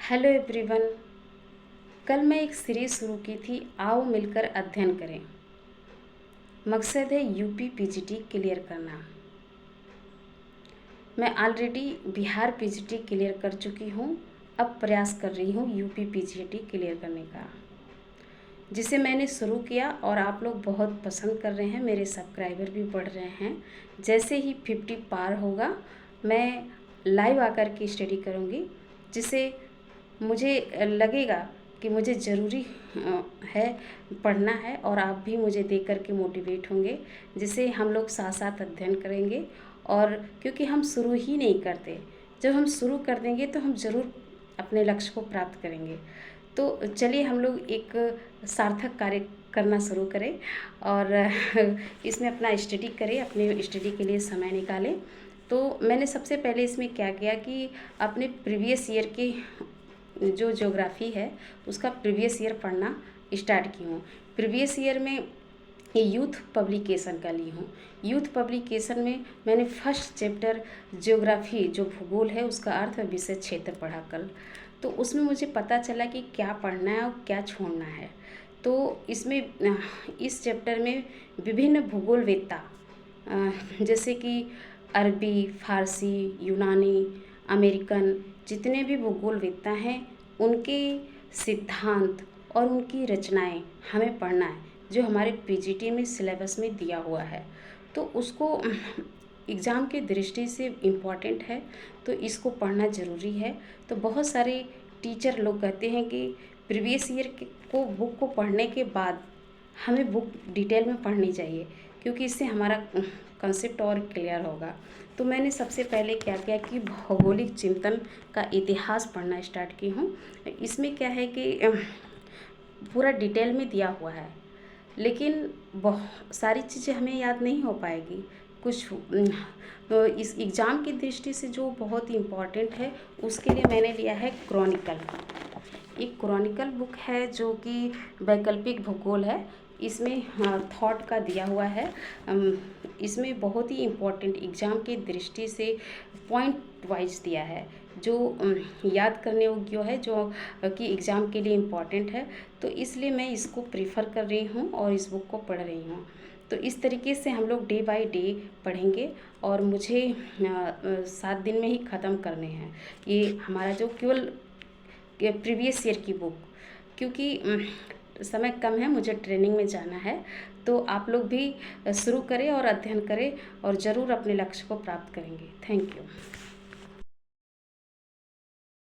Hello everyone. कल मैं एक सीरीज़ शुरू की थी, आओ मिलकर अध्ययन करें। मकसद है यूपी पीजीटी क्लियर करना। मैं ऑलरेडी बिहार पीजीटी क्लियर कर चुकी हूँ। अब प्रयास कर रही हूँ यूपी पीजीटी क्लियर करने का, जिसे मैंने शुरू किया और आप लोग बहुत पसंद कर रहे हैं। मेरे सब्सक्राइबर भी बढ़ रहे हैं। जैसे ही 50 पार होगा मैं लाइव आकर के स्टडी करूँगी, जिसे मुझे लगेगा कि मुझे ज़रूरी है पढ़ना है, और आप भी मुझे देख कर के मोटिवेट होंगे, जिसे हम लोग साथ साथ अध्ययन करेंगे। और क्योंकि हम शुरू ही नहीं करते, जब हम शुरू कर देंगे तो हम ज़रूर अपने लक्ष्य को प्राप्त करेंगे। तो चलिए हम लोग एक सार्थक कार्य करना शुरू करें और इसमें अपना स्टडी करें, अपने स्टडी के लिए समय निकालें। तो मैंने सबसे पहले इसमें क्या किया कि अपने प्रीवियस ईयर की जो ज्योग्राफ़ी है उसका प्रीवियस ईयर पढ़ना स्टार्ट की हूँ। प्रीवियस ईयर में ये यूथ पब्लिकेशन का ली हूँ। यूथ पब्लिकेशन में मैंने फर्स्ट चैप्टर ज्योग्राफ़ी जो भूगोल है उसका अर्थ विषय क्षेत्र पढ़ा कल। तो उसमें मुझे पता चला कि क्या पढ़ना है और क्या छोड़ना है। तो इसमें इस चैप्टर में विभिन्न भूगोलवेत्ता जैसे कि अरबी, फारसी, यूनानी, अमेरिकन, जितने भी भूगोलवेत्ता हैं उनके सिद्धांत और उनकी रचनाएं हमें पढ़ना है, जो हमारे पीजीटी में सिलेबस में दिया हुआ है। तो उसको एग्ज़ाम की दृष्टि से इम्पॉर्टेंट है, तो इसको पढ़ना ज़रूरी है। तो बहुत सारे टीचर लोग कहते हैं कि प्रीवियस ईयर को बुक को पढ़ने के बाद हमें बुक डिटेल में पढ़नी चाहिए, क्योंकि इससे हमारा कंसेप्ट और क्लियर होगा। तो मैंने सबसे पहले क्या किया कि भौगोलिक चिंतन का इतिहास पढ़ना स्टार्ट की हूँ। इसमें क्या है कि पूरा डिटेल में दिया हुआ है, लेकिन बहुत सारी चीज़ें हमें याद नहीं हो पाएगी। कुछ तो इस एग्ज़ाम की दृष्टि से जो बहुत ही इम्पॉर्टेंट है उसके लिए मैंने लिया है क्रॉनिकल। एक क्रॉनिकल बुक है जो कि वैकल्पिक भूगोल है। इसमें थॉट का दिया हुआ है। इसमें बहुत ही इम्पोर्टेंट एग्ज़ाम की दृष्टि से पॉइंट वाइज दिया है, जो याद करने योग्य है, जो कि एग्ज़ाम के लिए इम्पॉर्टेंट है। तो इसलिए मैं इसको प्रीफर कर रही हूँ और इस बुक को पढ़ रही हूँ। तो इस तरीके से हम लोग डे बाय डे पढ़ेंगे, और मुझे 7 दिन में ही ख़त्म करने हैं ये हमारा जो केवल प्रीवियस ईयर की बुक, क्योंकि समय कम है, मुझे ट्रेनिंग में जाना है। तो आप लोग भी शुरू करें और अध्ययन करें और ज़रूर अपने लक्ष्य को प्राप्त करेंगे। Thank you.